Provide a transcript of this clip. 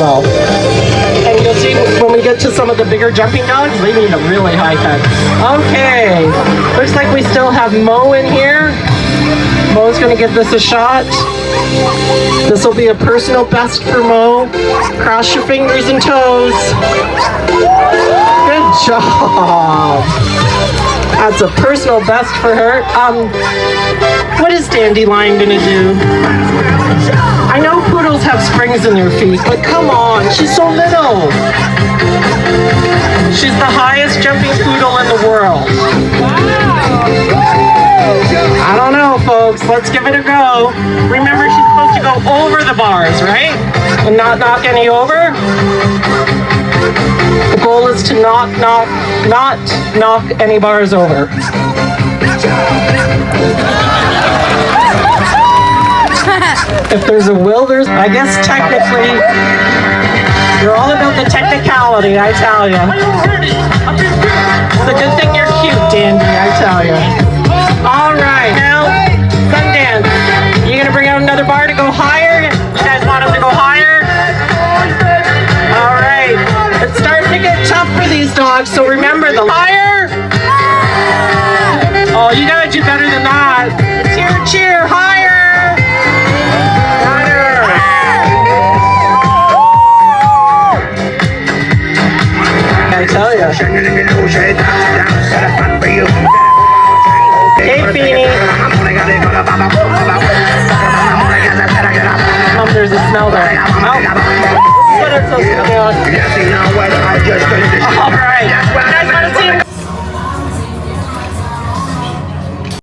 well. And you'll see when we get to some of the bigger jumping dogs, they need a really high fence. Okay, looks like we still have Mo in here. Mo's gonna give this a shot. This will be a personal best for Mo. Cross your fingers and toes. Good job. That's a personal best for her. What is Dandelion gonna do? I know poodles have springs in their feet, but come on, she's so little. She's the highest jumping poodle in the world. I don't know, folks. Let's give it a go. Remember, she's supposed to go over the bars, right? And not knock any over. The goal is to not knock any bars over. If there's a will, there's, I guess technically, you're all about the technicality, I tell you. It's a good thing you're cute, Dandy, I tell you. All right, now, Sundance, you gonna bring out another bar to go higher? You guys want him to go higher? All right, it's starting to get tough for these dogs, so remember the higher. Oh, you gotta do better than that. Cheer, cheer, higher. Higher. I tell you. Hey, Beanie. There's a smell there. Oh. But it's so smell. All right.